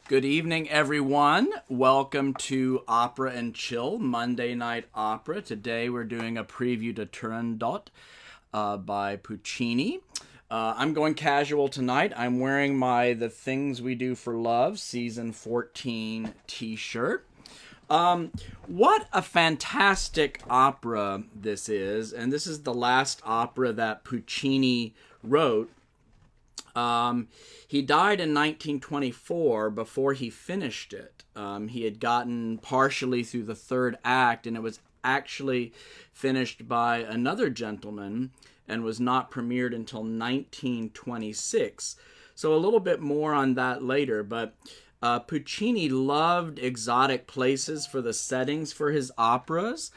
Good evening, everyone. Welcome to Opera and Chill, Monday Night Opera. Today we're doing a preview to Turandot by Puccini. I'm going casual tonight. I'm wearing my The Things We Do for Love Season 14 t-shirt. What a fantastic opera this is, and this is the last opera that Puccini wrote. He died in 1924 before he finished it. He had gotten partially through the third act, and it was actually finished by another gentleman and was not premiered until 1926. So a little bit more on that later, but Puccini loved exotic places for the settings for his operas.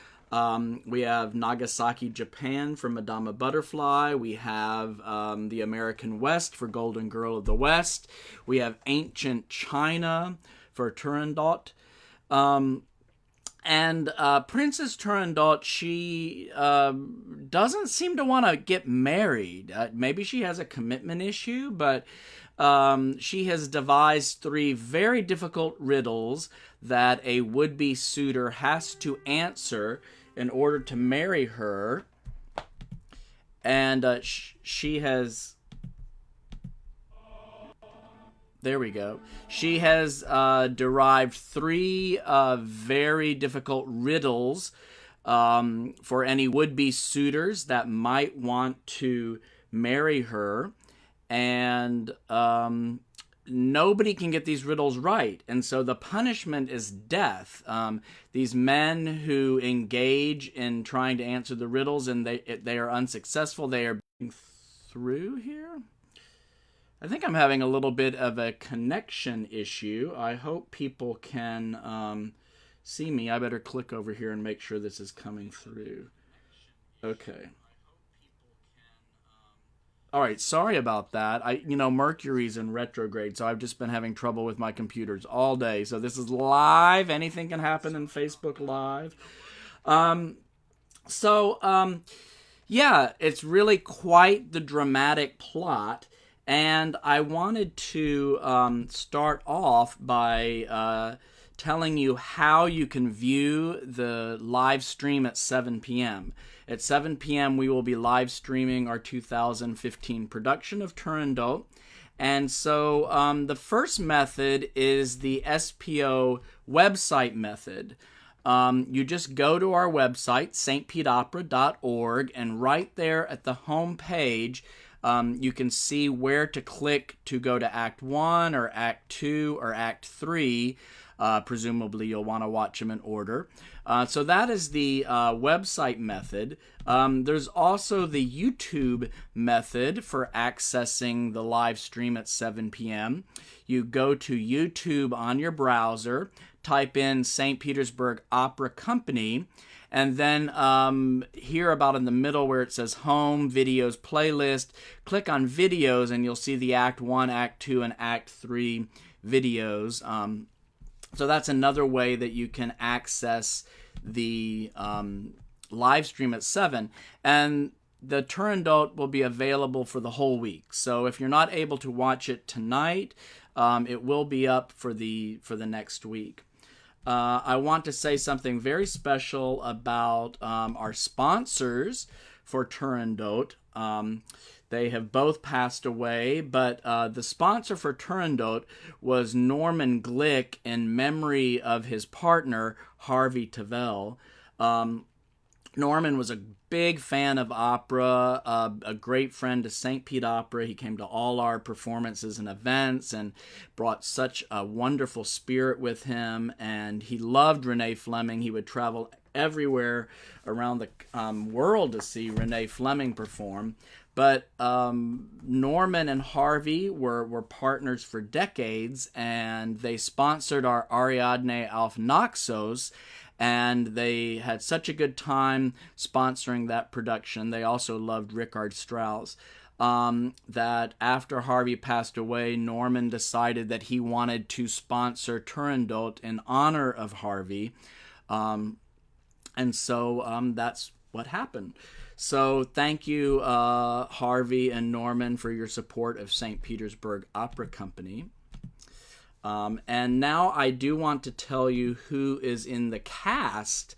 We have Nagasaki, Japan for Madama Butterfly. We have the American West for Golden Girl of the West. We have ancient China for Turandot. And Princess Turandot, she doesn't seem to want to get married. Maybe she has a commitment issue, but she has devised 3 very difficult riddles that a would-be suitor has to answer in order to marry her. And she has... There we go. She has derived 3 very difficult riddles for any would-be suitors that might want to marry her. And nobody can get these riddles right. And so the punishment is death. These men who engage in trying to answer the riddles and they are unsuccessful, they are being through here. I think I'm having a little bit of a connection issue. I hope people can see me. I better click over here and make sure this is coming through. Okay. All right, sorry about that. Mercury's in retrograde, so I've just been having trouble with my computers all day. So this is live. Anything can happen in Facebook Live. It's really quite the dramatic plot. And I wanted to start off by telling you how you can view the live stream at 7 p.m. At 7 p.m., we will be live streaming our 2015 production of Turandot. And so the first method is the SPO website method. You just go to our website, stpetopera.org, and right there at the home page, you can see where to click to go to Act 1 or Act 2 or Act 3. Presumably you'll want to watch them in order. So that is the website method. There's also the YouTube method for accessing the live stream at 7 p.m. You go to YouTube on your browser, type in St. Petersburg Opera Company, and then here about in the middle where it says Home, Videos, Playlist, click on Videos and you'll see the Act 1, Act 2, and Act 3 videos. So that's another way that you can access the live stream at 7. And the Turandot will be available for the whole week. So if you're not able to watch it tonight, it will be up for the next week. I want to say something very special about our sponsors for Turandot. They have both passed away, but the sponsor for Turandot was Norman Glick in memory of his partner, Harvey Tavel. Norman was a big fan of opera, a great friend to St. Pete Opera. He came to all our performances and events and brought such a wonderful spirit with him, and he loved Renee Fleming. He would travel everywhere around the world to see Renee Fleming perform. But Norman and Harvey were partners for decades, and they sponsored our Ariadne auf Naxos, and they had such a good time sponsoring that production. They also loved Richard Strauss. That after Harvey passed away, Norman decided that he wanted to sponsor Turandot in honor of Harvey. And so that's what happened. So thank you, Harvey and Norman, for your support of St. Petersburg Opera Company. And now I do want to tell you who is in the cast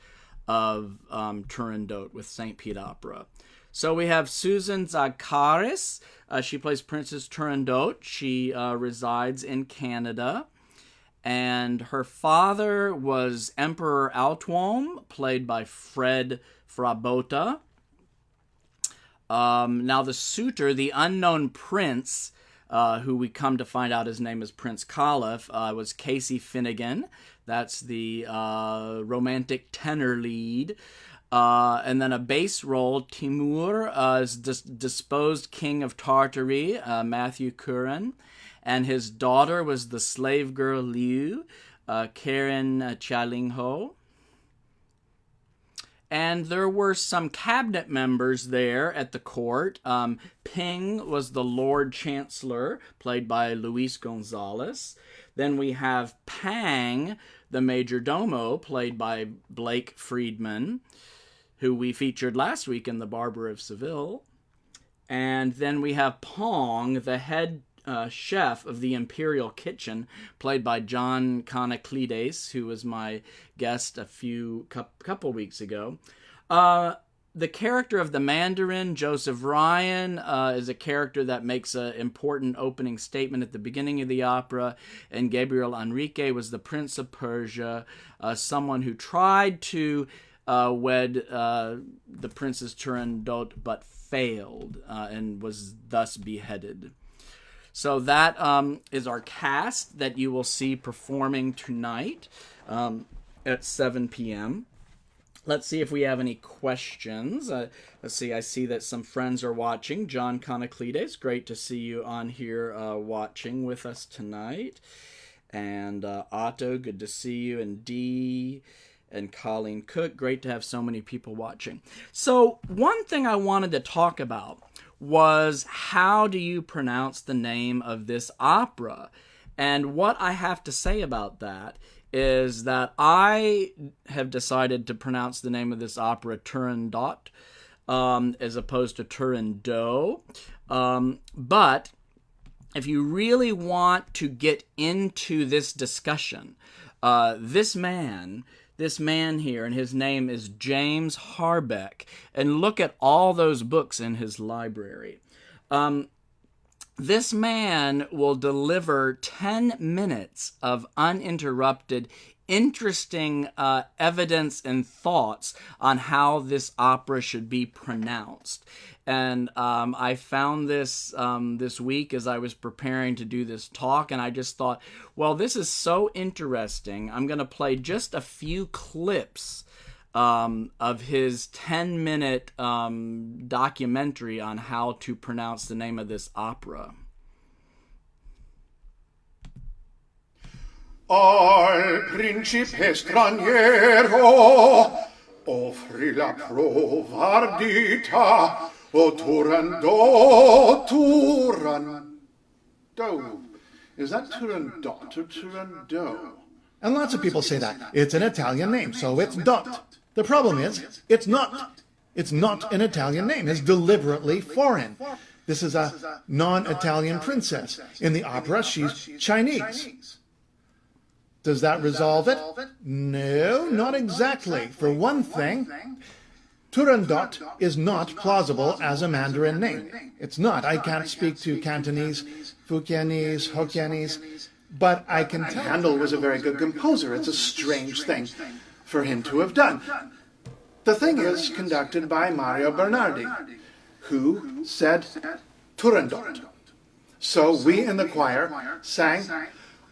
of Turandot with St. Pete Opera. So we have Susan Zakaris. She plays Princess Turandot. She resides in Canada. And her father was Emperor Altuom, played by Fred Frabota. Now the suitor, the unknown prince, who we come to find out his name is Prince Caliph, was Casey Finnegan. That's the romantic tenor lead. And then a bass role, Timur, is disposed king of Tartary, Matthew Curran. And his daughter was the slave girl Liu, Karen Chalingho. And there were some cabinet members there at the court. Ping was the Lord Chancellor, played by Luis Gonzalez. Then we have Pang, the Major Domo, played by Blake Friedman, who we featured last week in The Barber of Seville. And then we have Pong, the head chef of the Imperial Kitchen, played by John Conoclides, who was my guest a couple weeks ago. The character of the Mandarin, Joseph Ryan, is a character that makes an important opening statement at the beginning of the opera, and Gabriel Enrique was the Prince of Persia, someone who tried to wed the Princess Turandot but failed and was thus beheaded. So that is our cast that you will see performing tonight at 7 p.m. Let's see if we have any questions. Let's see, I see that some friends are watching. John Conoclides, great to see you on here watching with us tonight. And Otto, good to see you. And Dee and Colleen Cook, great to have so many people watching. So one thing I wanted to talk about was how do you pronounce the name of this opera? And what I have to say about that is that I have decided to pronounce the name of this opera Turandot as opposed to Turandot. But if you really want to get into this discussion, this man here, and his name is James Harbeck, and look at all those books in his library. This man will deliver 10 minutes of uninterrupted, interesting evidence and thoughts on how this opera should be pronounced. And I found this this week as I was preparing to do this talk, and I just thought, well, this is so interesting. I'm going to play just a few clips of his 10-minute documentary on how to pronounce the name of this opera. Al principe straniero offri la prova ardita, o Turandot, Turandot. Is that Turandot or Turandot? And lots of people say that. It's an Italian name, so it's dot. The problem is, it's not. It's not an Italian name. It's deliberately foreign. This is a non-Italian princess. In the opera, she's Chinese. Does that resolve it? No, not exactly. For one thing, Turandot is not plausible as a Mandarin name. It's not. I can't speak to Cantonese, Fukienese, Hokkien, but I can tell. Handel was a very good composer. It's a strange thing for him to have done. The thing is conducted by Mario Bernardi, who said Turandot. So we in the choir sang,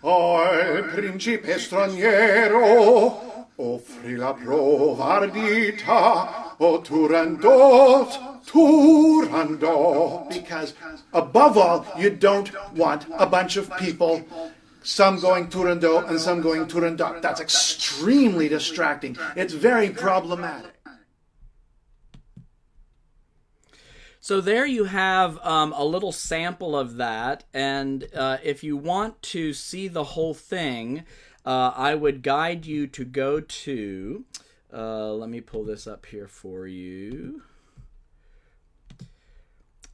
Al principe straniero offri la prova ardita, o Turandot, Turandot. Because above all, you don't want a bunch of people, some going Turandot and some going Turandot. That's extremely distracting. It's very problematic. So there you have a little sample of that, and if you want to see the whole thing, I would guide you to go to, let me pull this up here for you.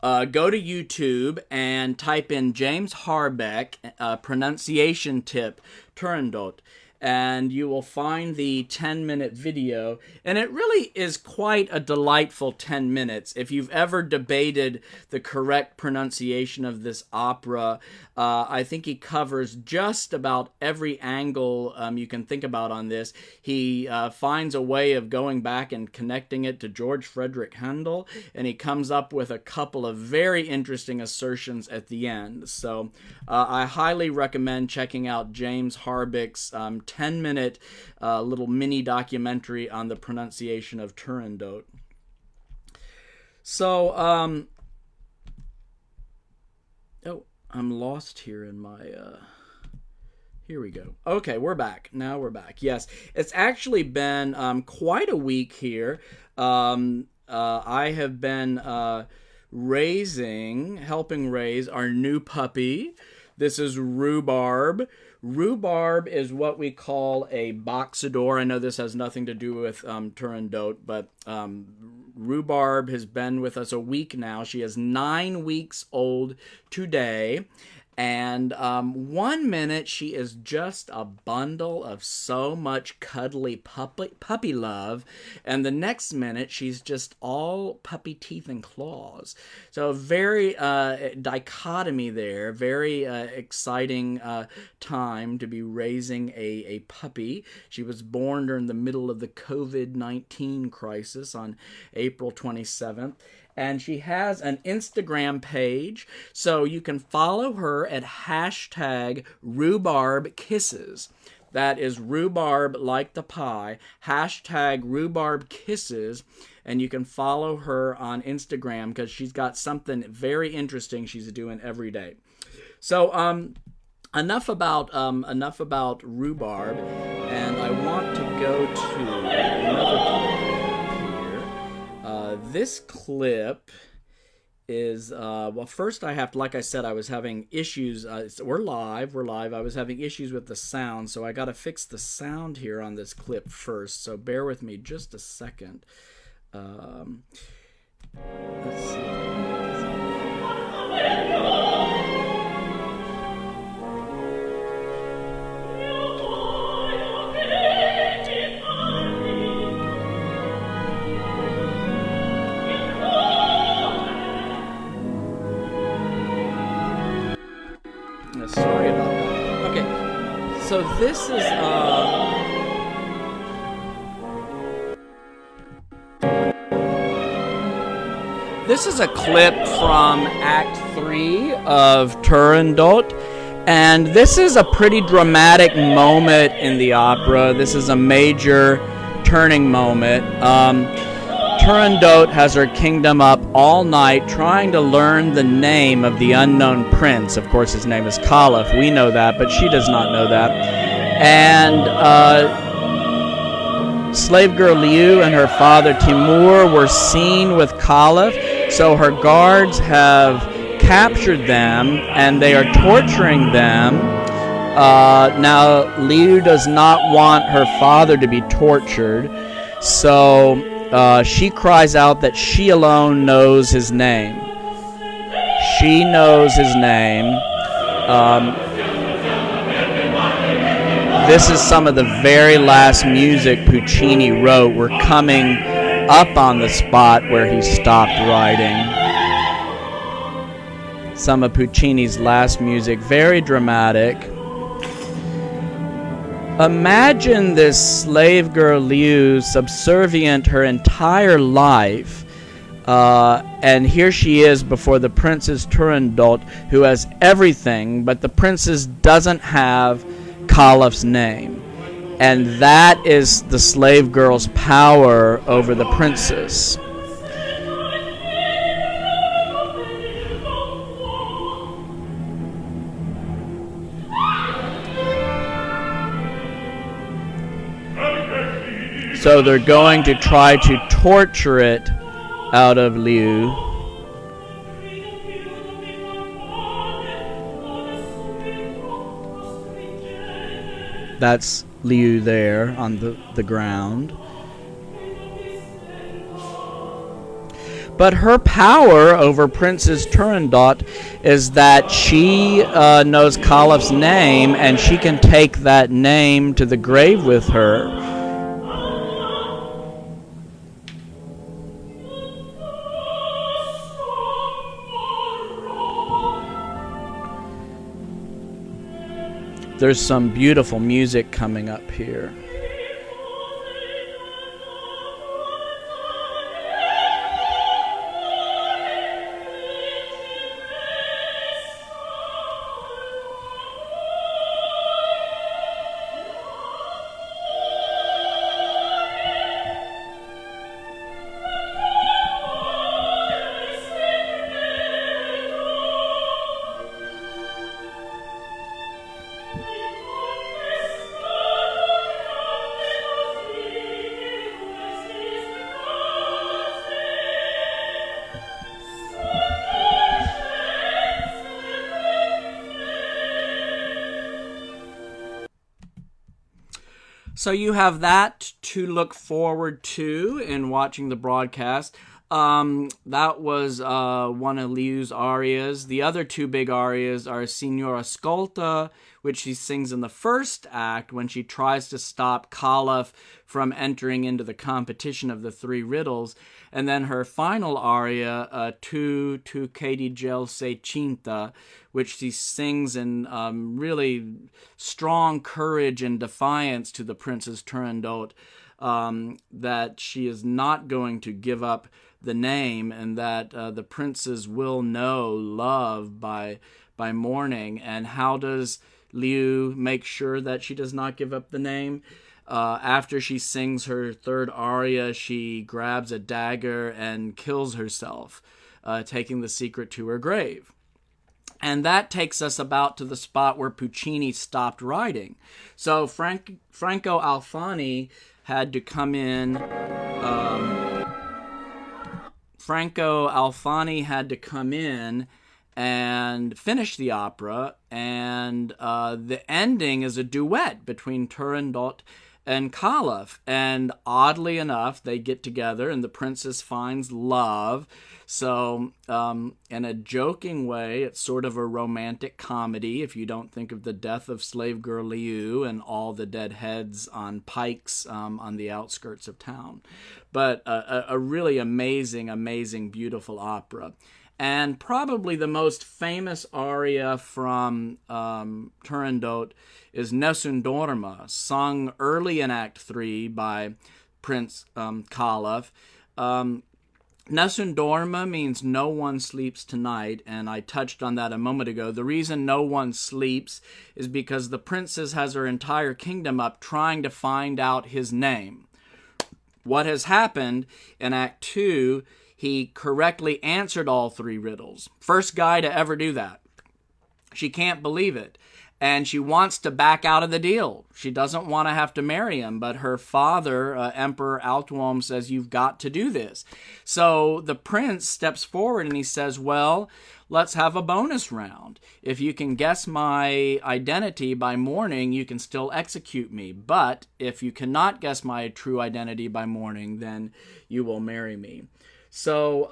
go to YouTube and type in James Harbeck pronunciation tip Turandot, and you will find the 10-minute video. And it really is quite a delightful 10 minutes. If you've ever debated the correct pronunciation of this opera, I think he covers just about every angle you can think about on this. He finds a way of going back and connecting it to George Frederick Handel, and he comes up with a couple of very interesting assertions at the end. So I highly recommend checking out James Harbeck's 10-minute little mini documentary on the pronunciation of Turandot. So, I'm lost here in my, here we go. Okay, we're back. Now we're back. Yes, it's actually been quite a week here. I have been helping raise our new puppy. This is Rhubarb. Rhubarb is what we call a boxador. I know this has nothing to do with Turandot, but Rhubarb has been with us a week now. She is 9 weeks old today. And 1 minute she is just a bundle of so much cuddly puppy love, and the next minute she's just all puppy teeth and claws. So very dichotomy there, very exciting time to be raising a puppy. She was born during the middle of the COVID-19 crisis on April 27th. And she has an Instagram page, so you can follow her at #RhubarbKisses. That is rhubarb like the pie, #RhubarbKisses, and you can follow her on Instagram because she's got something very interesting she's doing every day. So enough about rhubarb, and I want to go to another clip. This clip is, well, first I have to, like I said, I was having issues. We're live. I was having issues with the sound, so I got to fix the sound here on this clip first. So bear with me just a second. Let's see. Sorry about that. Okay, so this is a clip from Act 3 of Turandot, and this is a pretty dramatic moment in the opera. This is a major turning moment. Turandot has her kingdom up all night trying to learn the name of the unknown prince. Of course, his name is Caliph. We know that, but she does not know that. And slave girl Liu and her father Timur were seen with Caliph, so her guards have captured them and they are torturing them. Now, Liu does not want her father to be tortured, so she cries out that she alone knows his name. She knows his name. This is some of the very last music Puccini wrote. We're coming up on the spot where he stopped writing. Some of Puccini's last music, very dramatic. Imagine this slave girl Liu, subservient her entire life, and here she is before the Princess Turandot, who has everything, but the princess doesn't have Caliph's name. And that is the slave girl's power over the princess. So they're going to try to torture it out of Liu. That's Liu there on the ground. But her power over Princess Turandot is that she knows Calip's name, and she can take that name to the grave with her. There's some beautiful music coming up here. So you have that to look forward to in watching the broadcast. That was one of Liu's arias. The other two big arias are Signora Ascolta, which she sings in the first act when she tries to stop Caliph from entering into the competition of the three riddles. And then her final aria, Tu che di gel sei cinta, which she sings in really strong courage and defiance to the Princess Turandot, that she is not going to give up the name, and that the princes will know love by morning. And how does Liu make sure that she does not give up the name? After she sings her third aria, she grabs a dagger and kills herself, taking the secret to her grave. And that takes us about to the spot where Puccini stopped writing. So Franco Alfani had to come in. Franco Alfani had to come in and finish the opera, and the ending is a duet between Turandot and Caliph, and oddly enough, they get together, and the princess finds love. So, in a joking way, it's sort of a romantic comedy, if you don't think of the death of slave girl Liu and all the dead heads on pikes on the outskirts of town. But a really amazing, beautiful opera. And probably the most famous aria from Turandot is Nessun Dorma, sung early in Act 3 by Prince Caliph. Nessun Dorma means no one sleeps tonight, and I touched on that a moment ago. The reason no one sleeps is because the princess has her entire kingdom up trying to find out his name. What has happened in Act 2, he correctly answered all three riddles. First guy to ever do that. She can't believe it, and she wants to back out of the deal. She doesn't want to have to marry him, but her father, Emperor Altuom, says, you've got to do this. So the prince steps forward and he says, well, let's have a bonus round. If you can guess my identity by morning, you can still execute me. But if you cannot guess my true identity by morning, then you will marry me. So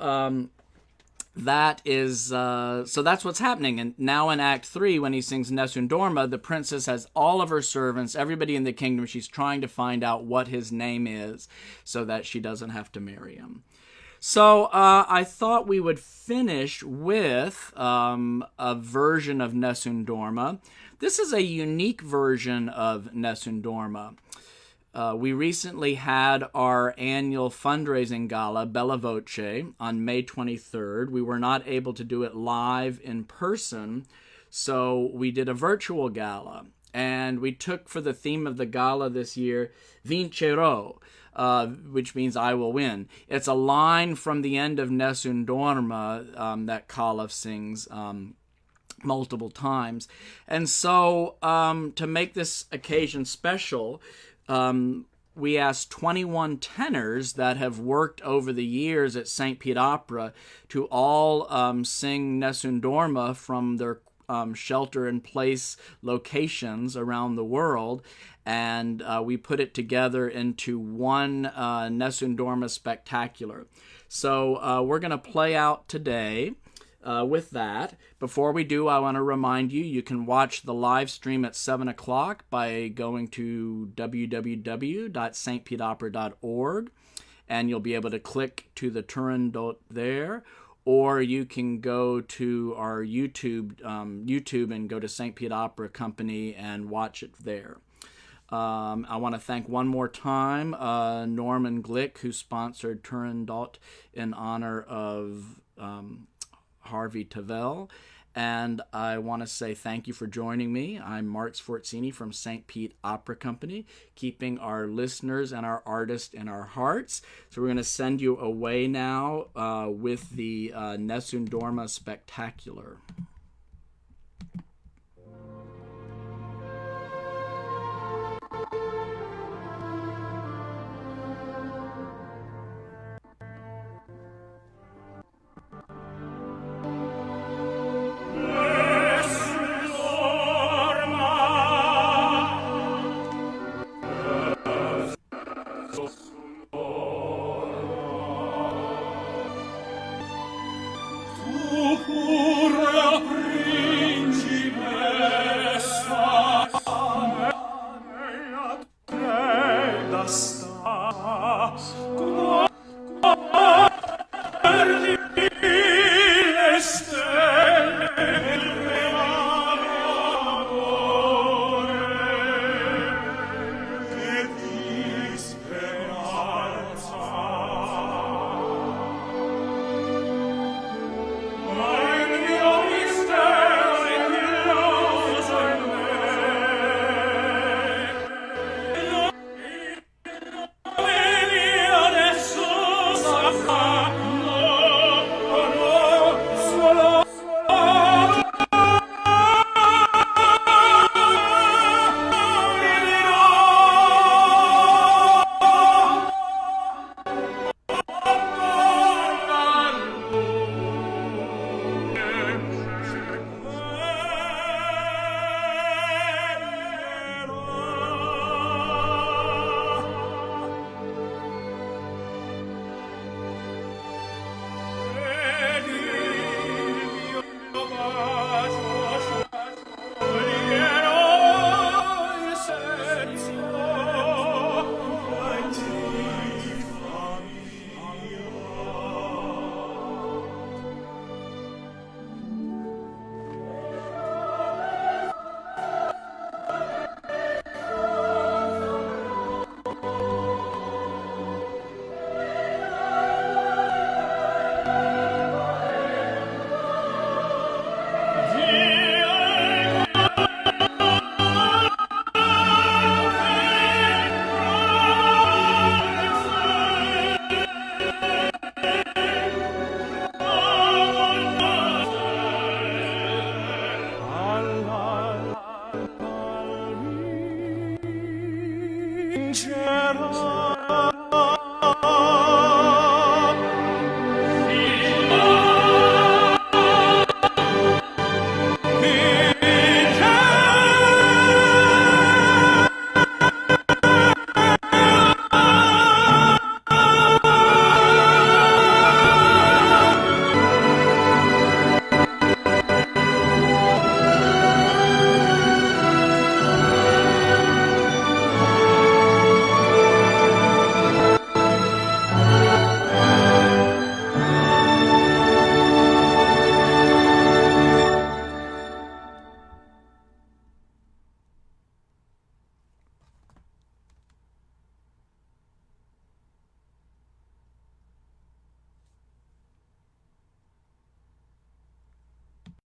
that's what's happening. And now in Act 3, when he sings Nessun Dorma, the princess has all of her servants, everybody in the kingdom. She's trying to find out what his name is so that she doesn't have to marry him. So I thought we would finish with a version of Nessun Dorma. This is a unique version of Nessun Dorma. We recently had our annual fundraising gala, Bella Voce, on May 23rd. We were not able to do it live in person, so we did a virtual gala. And we took for the theme of the gala this year, Vincerò, which means I will win. It's a line from the end of Nessun Dorma that Caliph sings multiple times. And so to make this occasion special, we asked 21 tenors that have worked over the years at St. Pete Opera to all sing Nessun Dorma from their shelter-in-place locations around the world, and we put it together into one Nessun Dorma spectacular. So we're going to play out today with that. Before we do, I want to remind you, you can watch the live stream at 7 o'clock by going to www.stpetopera.org, and you'll be able to click to the Turandot there, or you can go to our YouTube and go to St. Pete Opera Company and watch it there. I want to thank one more time Norman Glick, who sponsored Turandot in honor of Harvey Tavel. And I want to say thank you for joining me. I'm Mark Sforzini from St. Pete Opera Company, keeping our listeners and our artists in our hearts. So we're going to send you away now with the Nessun Dorma Spectacular.